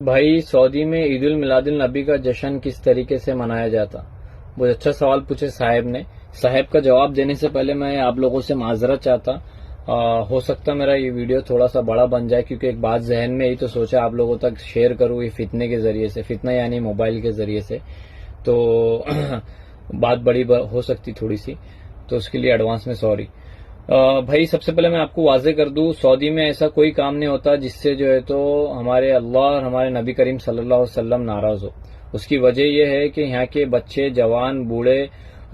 بھائی سعودی میں عید المیلاد النبی کا جشن کس طریقے سے منایا جاتا؟ بہت اچھا سوال پوچھے صاحب نے۔ صاحب کا جواب دینے سے پہلے میں آپ لوگوں سے معذرت چاہتا۔ ہو سکتا میرا یہ ویڈیو تھوڑا سا بڑا بن جائے، کیونکہ ایک بات ذہن میں ہی تو سوچا آپ لوگوں تک شیئر کروں یہ فتنے کے ذریعے سے، فتنہ یعنی موبائل کے ذریعے سے، تو بات بڑی ہو سکتی تھوڑی سی، تو اس کے لیے ایڈوانس میں سوری۔ بھائی سب سے پہلے میں آپ کو واضح کر دوں، سعودی میں ایسا کوئی کام نہیں ہوتا جس سے جو ہے تو ہمارے اللہ اور ہمارے نبی کریم صلی اللہ علیہ وسلم ناراض ہو۔ اس کی وجہ یہ ہے کہ یہاں کے بچے، جوان، بوڑھے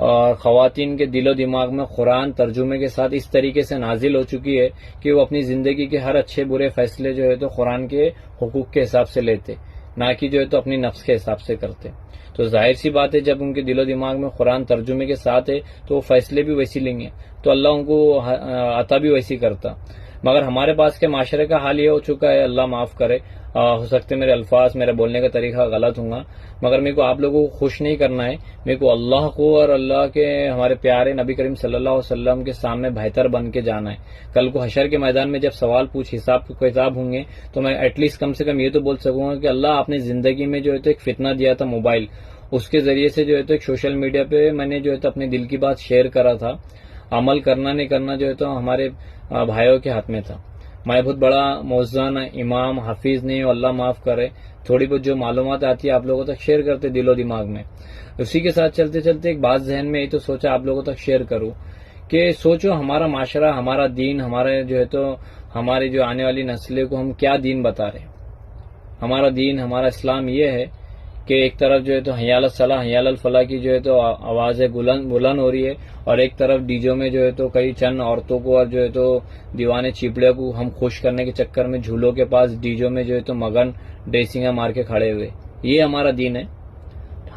اور خواتین کے دل و دماغ میں قرآن ترجمے کے ساتھ اس طریقے سے نازل ہو چکی ہے کہ وہ اپنی زندگی کے ہر اچھے برے فیصلے جو ہے تو قرآن کے حقوق کے حساب سے لیتے، نہ کہ جو ہے تو اپنی نفس کے حساب سے کرتے۔ تو ظاہر سی بات ہے جب ان کے دل و دماغ میں قرآن ترجمے کے ساتھ ہے تو وہ فیصلے بھی ویسی لیں گے، تو اللہ ان کو عطا بھی ویسی کرتا۔ مگر ہمارے پاس کے معاشرے کا حال یہ ہو چکا ہے، اللہ معاف کرے، ہو سکتے میرے الفاظ، میرے بولنے کا طریقہ غلط ہوں گا، مگر میرے کو آپ لوگوں کو خوش نہیں کرنا ہے، میرے کو اللہ کو اور اللہ کے ہمارے پیارے نبی کریم صلی اللہ علیہ وسلم کے سامنے بہتر بن کے جانا ہے۔ کل کو حشر کے میدان میں جب سوال پوچھ حساب کتاب ہوں گے تو میں ایٹ لیسٹ کم سے کم یہ تو بول سکوں گا کہ اللہ آپ نے زندگی میں جو ہے تو ایک فتنہ دیا تھا موبائل، اس کے ذریعے سے جو ہے تو ایک سوشل میڈیا پہ میں نے جو ہے تو اپنے دل کی بات شیئر کرا تھا، عمل کرنا نہیں کرنا جو ہے تو ہمارے بھائیوں کے ہاتھ میں تھا۔ میں بہت بڑا موزن امام حافظ نہیں ہوں، اللہ معاف کرے، تھوڑی بہت جو معلومات آتی ہے آپ لوگوں تک شیئر کرتے دل و دماغ میں۔ اسی کے ساتھ چلتے چلتے ایک بات ذہن میں ہی تو سوچا آپ لوگوں تک شیئر کروں کہ سوچو ہمارا معاشرہ، ہمارا دین، ہمارے جو ہے تو ہماری جو آنے والی نسلیں کو ہم کیا دین بتا رہے ہیں۔ ہمارا دین، ہمارا اسلام یہ ہے کہ ایک طرف جو ہے تو حی علی الصلاح، حی علی الفلاح کی جو ہے تو آوازیں بلند ہو رہی ہے، اور ایک طرف ڈیجو میں جو ہے تو کئی چند عورتوں کو اور جو ہے تو دیوانے چیپڑے کو ہم خوش کرنے کے چکر میں جھولوں کے پاس ڈیجو میں جو ہے تو مگن ڈریسنگاں مار کے کھڑے ہوئے۔ یہ ہمارا دین ہے۔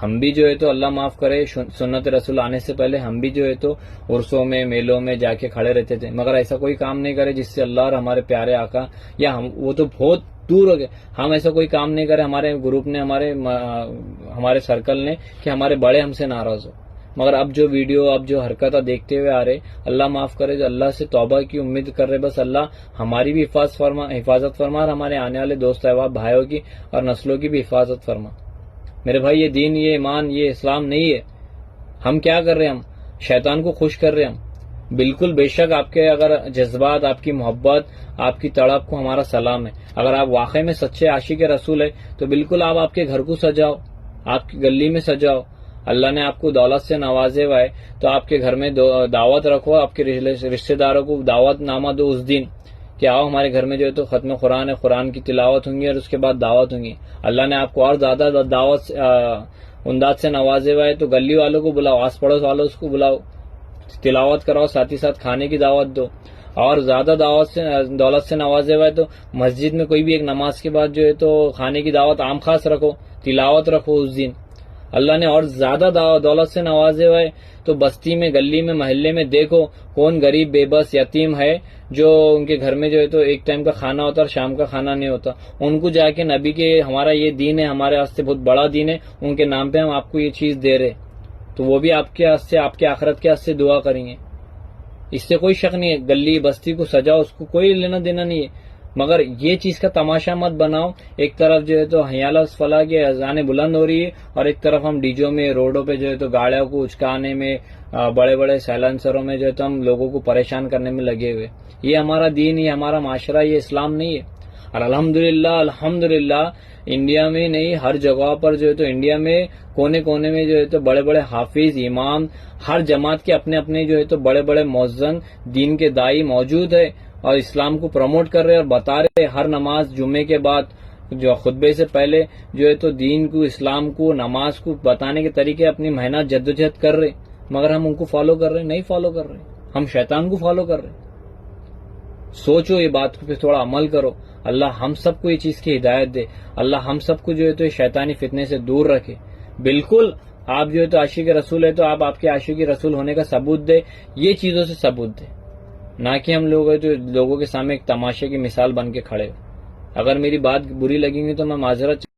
ہم بھی جو ہے تو اللہ معاف کرے سنت رسول آنے سے پہلے ہم بھی جو ہے تو عرسوں میں، میلوں میں جا کے کھڑے رہتے تھے، مگر ایسا کوئی کام نہیں کرے جس سے اللہ اور ہمارے پیارے آقا، یا وہ تو بہت دور ہو گئے، ہم ایسا کوئی کام نہیں کرے ہمارے گروپ نے، ہمارے سرکل نے، کہ ہمارے بڑے ہم سے ناراض ہو۔ مگر اب جو ویڈیو، اب جو حرکتیں دیکھتے ہوئے آ رہے، اللہ معاف کرے، جو اللہ سے توبہ کی امید کر رہے، بس اللہ ہماری بھی حفاظت فرما اور ہمارے آنے والے دوست احباب بھائیوں کی اور نسلوں کی بھی حفاظت فرما۔ میرے بھائی یہ دین، یہ ایمان، یہ اسلام نہیں ہے۔ ہم کیا کر رہے ہیں؟ ہم شیطان کو خوش کر رہے ہیں۔ ہم بالکل، بے شک آپ کے اگر جذبات، آپ کی محبت، آپ کی تڑپ کو ہمارا سلام ہے۔ اگر آپ واقعی میں سچے عاشق رسول ہے تو بالکل آپ کے گھر کو سجاؤ، آپ کی گلی میں سجاؤ۔ اللہ نے آپ کو دولت سے نوازے ہوا ہے تو آپ کے گھر میں دعوت رکھو، آپ کے رشتہ داروں کو دعوت نامہ دو اس دن کہ آؤ ہمارے گھر میں جو ہے تو ختم قرآن ہے، قرآن کی تلاوت ہوں گی اور اس کے بعد دعوت ہوں گی۔ اللہ نے آپ کو اور زیادہ دعوت انداز سے نوازے ہوا ہے تو گلی والوں کو بلاؤ، آس پڑوس والوں کو بلاؤ، تلاوت کراؤ، ساتھ ہی ساتھ کھانے کی دعوت دو۔ اور زیادہ دولت سے نوازے ہوا ہے تو مسجد میں کوئی بھی ایک نماز کے بعد جو ہے تو کھانے کی دعوت عام خاص رکھو، تلاوت رکھو اس دن۔ اللہ نے اور زیادہ دولت سے نوازے ہوئے تو بستی میں، گلی میں، محلے میں دیکھو کون غریب، بے بس، یتیم ہے جو ان کے گھر میں جو ہے تو ایک ٹائم کا کھانا ہوتا اور شام کا کھانا نہیں ہوتا، ان کو جا کے نبی کے، ہمارا یہ دین ہے، ہمارے واسطے بہت بڑا دین ہے، ان کے نام پہ ہم آپ کو یہ چیز دے رہے، تو وہ بھی آپ کے واسطے، آپ کے آخرت کے واسطے دعا کریں گے۔ اس سے کوئی شک نہیں ہے، گلی بستی کو سجاؤ، اس کو کوئی لینا دینا نہیں ہے، مگر یہ چیز کا تماشا مت بناؤ۔ ایک طرف جو ہے تو حی علی الفلاح کی اذانیں بلند ہو رہی ہے اور ایک طرف ہم ڈیجوں میں، روڈوں پہ جو ہے تو گاڑیوں کو اچکانے میں، بڑے بڑے سائلنسروں میں جو ہے تو ہم لوگوں کو پریشان کرنے میں لگے ہوئے۔ یہ ہمارا دین، یہ ہمارا معاشرہ، یہ اسلام نہیں ہے۔ اور الحمدللہ انڈیا میں نہیں، ہر جگہ پر جو ہے تو انڈیا میں کونے کونے میں جو ہے تو بڑے بڑے حافظ، امام، ہر جماعت کے اپنے اپنے جو ہے تو بڑے بڑے مؤذن، دین کے داعی موجود ہے اور اسلام کو پروموٹ کر رہے اور بتا رہے، ہر نماز جمعے کے بعد جو خطبے سے پہلے جو ہے تو دین کو، اسلام کو، نماز کو بتانے کے طریقے اپنی محنت جدوجہد کر رہے، مگر ہم ان کو فالو کر رہے نہیں، فالو کر رہے، ہم شیطان کو فالو کر رہے۔ سوچو یہ بات پہ، تھوڑا عمل کرو۔ اللہ ہم سب کو یہ چیز کی ہدایت دے، اللہ ہم سب کو جو ہے تو شیطانی فتنے سے دور رکھے۔ بالکل آپ جو ہے تو عاشق رسول ہے تو آپ کے عاشق رسول ہونے کا ثبوت دے، یہ چیزوں سے ثبوت دے، نہ کہ ہم لوگ جو لوگوں کے سامنے ایک تماشے کی مثال بن کے کھڑے ہو۔ اگر میری بات بری لگیں گی تو میں معذرت